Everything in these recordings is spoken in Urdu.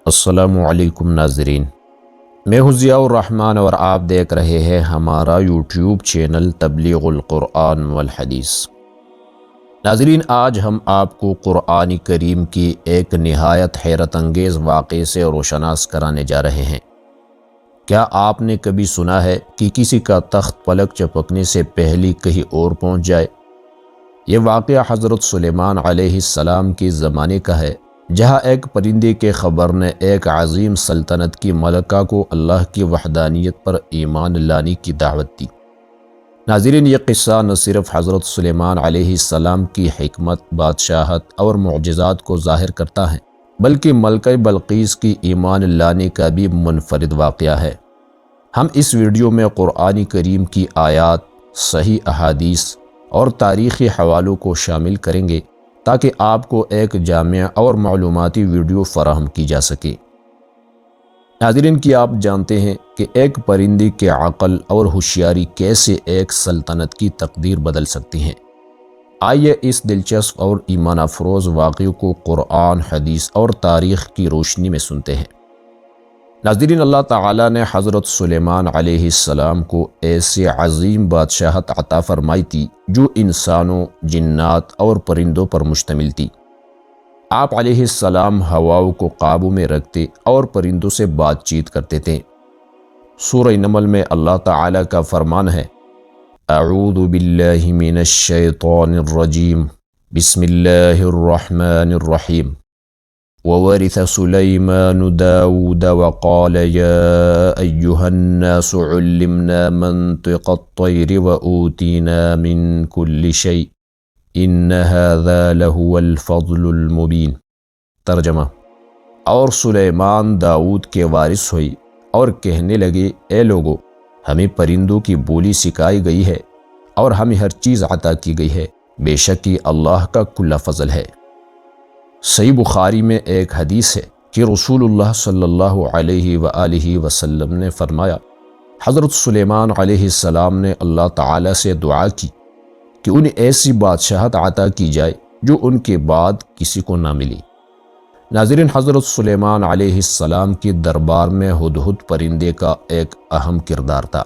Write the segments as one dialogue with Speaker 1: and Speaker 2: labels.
Speaker 1: السلام علیکم ناظرین، میں ہوں ضیاء الرحمن اور آپ دیکھ رہے ہیں ہمارا یوٹیوب چینل تبلیغ القرآن والحدیث۔ ناظرین، آج ہم آپ کو قرآن کریم کی ایک نہایت حیرت انگیز واقعے سے روشناس کرانے جا رہے ہیں۔ کیا آپ نے کبھی سنا ہے کہ کسی کا تخت پلک چپکنے سے پہلے کہیں اور پہنچ جائے؟ یہ واقعہ حضرت سلیمان علیہ السلام کے زمانے کا ہے، جہاں ایک پرندے کے خبر نے ایک عظیم سلطنت کی ملکہ کو اللہ کی وحدانیت پر ایمان لانے کی دعوت دی۔ ناظرین، یہ قصہ نہ صرف حضرت سلیمان علیہ السلام کی حکمت، بادشاہت اور معجزات کو ظاہر کرتا ہے، بلکہ ملکہ بلقیس کی ایمان لانے کا بھی منفرد واقعہ ہے۔ ہم اس ویڈیو میں قرآن کریم کی آیات، صحیح احادیث اور تاریخی حوالوں کو شامل کریں گے تاکہ آپ کو ایک جامع اور معلوماتی ویڈیو فراہم کی جا سکے۔ ناظرین، کیا آپ جانتے ہیں کہ ایک پرندے کے عقل اور ہوشیاری کیسے ایک سلطنت کی تقدیر بدل سکتی ہیں؟ آئیے اس دلچسپ اور ایمان افروز واقعے کو قرآن، حدیث اور تاریخ کی روشنی میں سنتے ہیں۔ ناظرین، اللہ تعالیٰ نے حضرت سلیمان علیہ السلام کو ایسے عظیم بادشاہت عطا فرمائی تھی جو انسانوں، جنات اور پرندوں پر مشتمل تھی۔ آپ علیہ السلام ہواؤں کو قابو میں رکھتے اور پرندوں سے بات چیت کرتے تھے۔ سورہ نمل میں اللہ تعالیٰ کا فرمان ہے، اعوذ باللہ من الشیطان الرجیم، بسم اللہ الرحمن الرحیم، وورث سلیمان داود وقال یا ایہا الناس علمنا منطق الطیر وأوتینا من کل شیء ان هذا لہو الفضل المبین۔ ترجمہ: اور سلیمان داؤد کے وارث ہوئی اور کہنے لگے، اے لوگو، ہمیں پرندوں کی بولی سکھائی گئی ہے اور ہمیں ہر چیز عطا کی گئی ہے، بے شک یہ اللہ کا کھلا فضل ہے۔ صحیح بخاری میں ایک حدیث ہے کہ رسول اللہ صلی اللہ علیہ وآلہ وسلم نے فرمایا، حضرت سلیمان علیہ السلام نے اللہ تعالیٰ سے دعا کی کہ انہیں ایسی بادشاہت عطا کی جائے جو ان کے بعد کسی کو نہ ملی۔ ناظرین، حضرت سلیمان علیہ السلام کے دربار میں ہدہد پرندے کا ایک اہم کردار تھا۔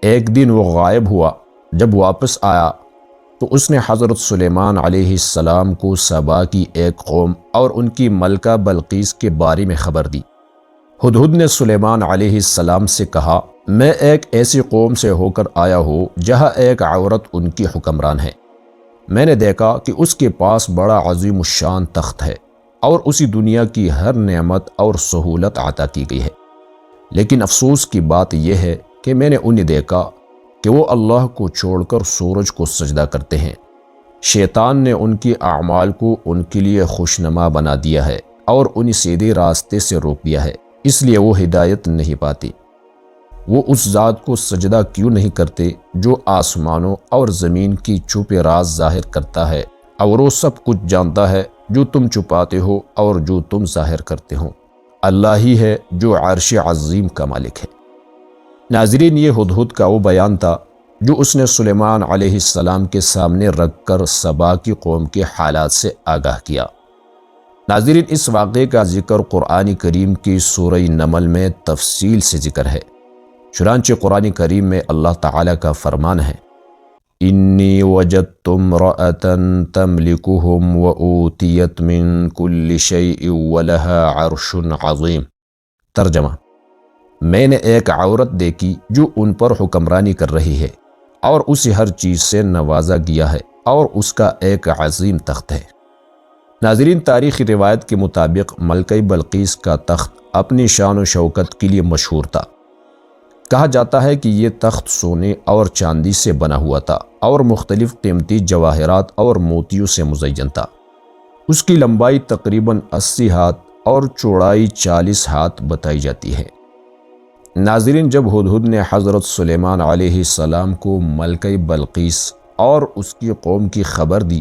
Speaker 1: ایک دن وہ غائب ہوا۔ جب واپس آیا تو اس نے حضرت سلیمان علیہ السلام کو سبا کی ایک قوم اور ان کی ملکہ بلقیس کے بارے میں خبر دی۔ ہدہد نے سلیمان علیہ السلام سے کہا، میں ایک ایسی قوم سے ہو کر آیا ہوں جہاں ایک عورت ان کی حکمران ہے۔ میں نے دیکھا کہ اس کے پاس بڑا عظیم الشان تخت ہے اور اسی دنیا کی ہر نعمت اور سہولت عطا کی گئی ہے، لیکن افسوس کی بات یہ ہے کہ میں نے انہیں دیکھا کہ وہ اللہ کو چھوڑ کر سورج کو سجدہ کرتے ہیں۔ شیطان نے ان کے اعمال کو ان کے لیے خوشنما بنا دیا ہے اور انہیں سیدھے راستے سے روک دیا ہے، اس لیے وہ ہدایت نہیں پاتے۔ وہ اس ذات کو سجدہ کیوں نہیں کرتے جو آسمانوں اور زمین کی چھپے راز ظاہر کرتا ہے، اور وہ سب کچھ جانتا ہے جو تم چھپاتے ہو اور جو تم ظاہر کرتے ہو۔ اللہ ہی ہے جو عرش عظیم کا مالک ہے۔ ناظرین، یہ ہدہد کا وہ بیان تھا جو اس نے سلیمان علیہ السلام کے سامنے رکھ کر سبا کی قوم کے حالات سے آگاہ کیا۔ ناظرین، اس واقعے کا ذکر قرآن کریم کی سورہ نمل میں تفصیل سے ذکر ہے۔ چنانچہ قرآن کریم میں اللہ تعالیٰ کا فرمان ہے، انی وجدت امرأة تملکہم وأوتیت من کل شیء ولها عرش عظیم۔ ترجمہ: میں نے ایک عورت دیکھی جو ان پر حکمرانی کر رہی ہے اور اسے ہر چیز سے نوازا گیا ہے اور اس کا ایک عظیم تخت ہے۔ ناظرین، تاریخی روایت کے مطابق ملکہ بلقیس کا تخت اپنی شان و شوکت کے لیے مشہور تھا۔ کہا جاتا ہے کہ یہ تخت سونے اور چاندی سے بنا ہوا تھا اور مختلف قیمتی جواہرات اور موتیوں سے مزین تھا۔ اس کی لمبائی تقریباً 80 ہاتھ اور چوڑائی 40 ہاتھ بتائی جاتی ہے۔ ناظرین، جب ہدہد نے حضرت سلیمان علیہ السلام کو ملکہ بلقیس اور اس کی قوم کی خبر دی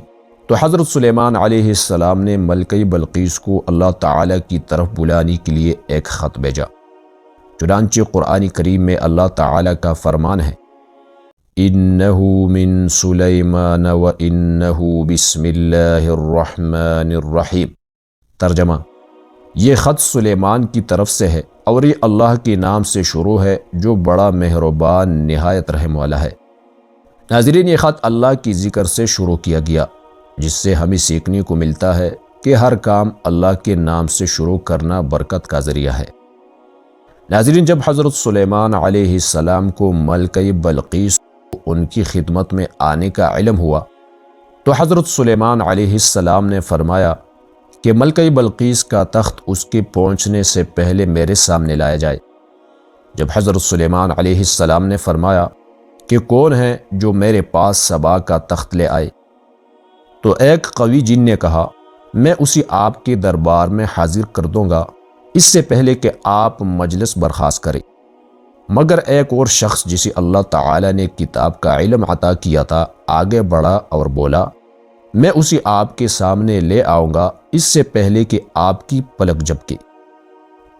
Speaker 1: تو حضرت سلیمان علیہ السلام نے ملکہ بلقیس کو اللہ تعالیٰ کی طرف بلانے کے لیے ایک خط بھیجا۔ چنانچہ قرآن کریم میں اللہ تعالیٰ کا فرمان ہے، انہ من سلیمان وانہ بسم اللہ الرحمن الرحیم۔ ترجمہ: یہ خط سلیمان کی طرف سے ہے اور یہ اللہ کے نام سے شروع ہے جو بڑا مہربان نہایت رحم والا ہے۔ ناظرین، یہ خط اللہ کی ذکر سے شروع کیا گیا، جس سے ہمیں سیکھنے کو ملتا ہے کہ ہر کام اللہ کے نام سے شروع کرنا برکت کا ذریعہ ہے۔ ناظرین، جب حضرت سلیمان علیہ السلام کو ملکہ بلقیس ان کی خدمت میں آنے کا علم ہوا تو حضرت سلیمان علیہ السلام نے فرمایا کہ ملکہ بلقیس کا تخت اس کے پہنچنے سے پہلے میرے سامنے لایا جائے۔ جب حضرت سلیمان علیہ السلام نے فرمایا کہ کون ہے جو میرے پاس سبا کا تخت لے آئے، تو ایک قوی جن نے کہا میں اسے آپ کے دربار میں حاضر کر دوں گا اس سے پہلے کہ آپ مجلس برخاست کریں۔ مگر ایک اور شخص جسے اللہ تعالی نے کتاب کا علم عطا کیا تھا آگے بڑھا اور بولا میں اسے آپ کے سامنے لے آؤں گا اس سے پہلے کہ آپ کی پلک جھپکے۔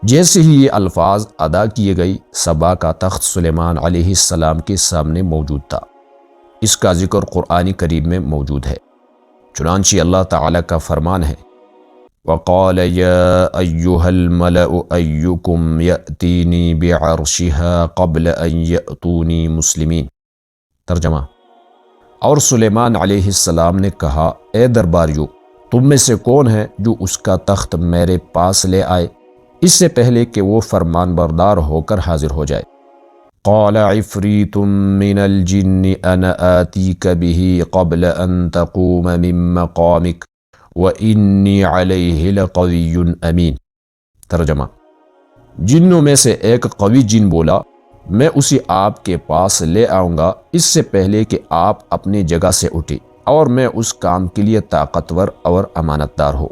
Speaker 1: جیسے ہی یہ الفاظ ادا کیے گئی، سبا کا تخت سلیمان علیہ السلام کے سامنے موجود تھا۔ اس کا ذکر قرآن کریم میں موجود ہے۔ چنانچہ اللہ تعالی کا فرمان ہے وَقَالَ يَا أَيُّهَا الْمَلَأُ أَيُّكُمْ يَأْتِينِي بِعَرْشِهَا قَبْلَ أَنْ يَأْتُونِي مُسْلِمِينَ۔ ترجمہ: اور سلیمان علیہ السلام نے کہا اے درباریو، تم میں سے کون ہے جو اس کا تخت میرے پاس لے آئے اس سے پہلے کہ وہ فرمان بردار ہو کر حاضر ہو جائے۔ قال عفریت من الجن انا آتیک به قبل ان تقوم من مقامک وانی علیہ لقوی امین۔ ترجمہ: جنوں میں سے ایک قوی جن بولا میں اسے آپ کے پاس لے آؤں گا اس سے پہلے کہ آپ اپنی جگہ سے اٹھے، اور میں اس کام کے لیے طاقتور اور امانت دار ہو۔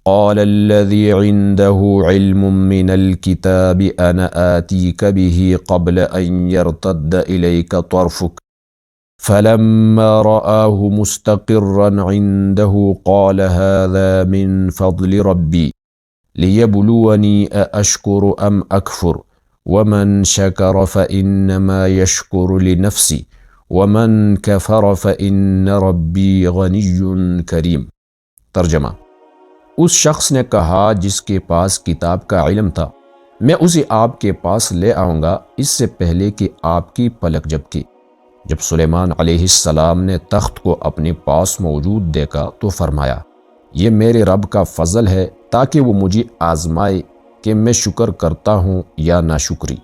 Speaker 1: قال الذي عنده علم من الكتاب انا آتيك به قبل ان يرتد اليك طرفك فلما رآه مستقرا عنده قال هذا من فضل ربي ليبلوني أأشكر أم أكفر ومن شكر فإنما يشكر لنفسه ومن كفر فإن ربي غني كريم۔ ترجمہ: اس شخص نے کہا جس کے پاس کتاب کا علم تھا میں اسے آپ کے پاس لے آؤں گا اس سے پہلے کہ آپ کی پلک جھپکے۔ جب سلیمان علیہ السلام نے تخت کو اپنے پاس موجود دیکھا تو فرمایا یہ میرے رب کا فضل ہے تاکہ وہ مجھے آزمائے کہ میں شکر کرتا ہوں یا ناشکری،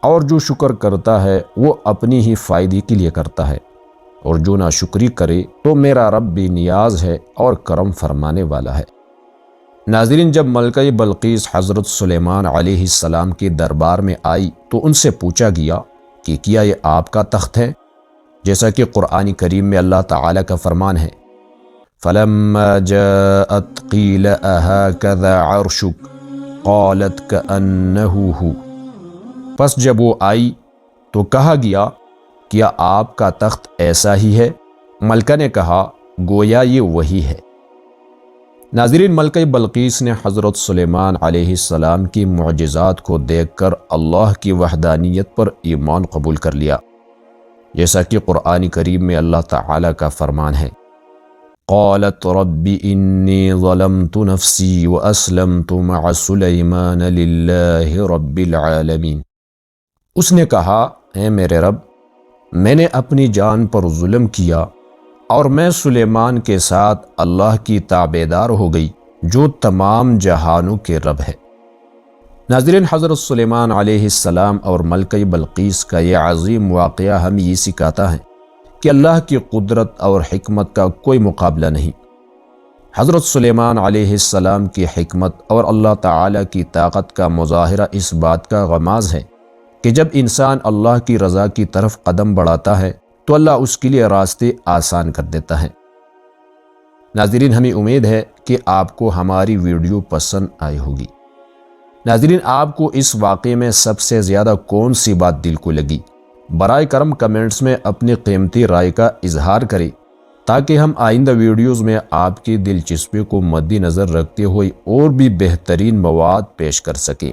Speaker 1: اور جو شکر کرتا ہے وہ اپنی ہی فائدے کے لیے کرتا ہے، اور جو ناشکری کرے تو میرا رب بے نیاز ہے اور کرم فرمانے والا ہے۔ ناظرین، جب ملکہ بلقیس حضرت سلیمان علیہ السلام کے دربار میں آئی تو ان سے پوچھا گیا کہ کیا یہ آپ کا تخت ہے؟ جیسا کہ قرآن کریم میں اللہ تعالی کا فرمان ہے فَلَمَّا جَاءَتْ قِيلَ أَهَكَذَا عَرْشُكَ قَالَتْ كَأَنَّهُ هُوَ۔ پس جب وہ آئی تو کہا گیا کیا آپ کا تخت ایسا ہی ہے؟ ملکہ نے کہا گویا یہ وہی ہے۔ ناظرین، ملکہ بلقیس نے حضرت سلیمان علیہ السلام کی معجزات کو دیکھ کر اللہ کی وحدانیت پر ایمان قبول کر لیا، جیسا کہ قرآن کریم میں اللہ تعالی کا فرمان ہے قالت رب انی ظلمت نفسی واسلمت مع سلیمان للہ رب العالمین۔ اس نے کہا اے میرے رب، میں نے اپنی جان پر ظلم کیا اور میں سلیمان کے ساتھ اللہ کی تابعدار ہو گئی جو تمام جہانوں کے رب ہے۔ ناظرین، حضرت سلیمان علیہ السلام اور ملکہ بلقیس کا یہ عظیم واقعہ ہمیں یہ سکھاتا ہے کہ اللہ کی قدرت اور حکمت کا کوئی مقابلہ نہیں۔ حضرت سلیمان علیہ السلام کی حکمت اور اللہ تعالی کی طاقت کا مظاہرہ اس بات کا غماز ہے کہ جب انسان اللہ کی رضا کی طرف قدم بڑھاتا ہے تو اللہ اس کے لیے راستے آسان کر دیتا ہے۔ ناظرین، ہمیں امید ہے کہ آپ کو ہماری ویڈیو پسند آئی ہوگی۔ ناظرین، آپ کو اس واقعے میں سب سے زیادہ کون سی بات دل کو لگی؟ برائے کرم کمنٹس میں اپنی قیمتی رائے کا اظہار کریں تاکہ ہم آئندہ ویڈیوز میں آپ کی دلچسپی کو مد نظر رکھتے ہوئے اور بھی بہترین مواد پیش کر سکیں۔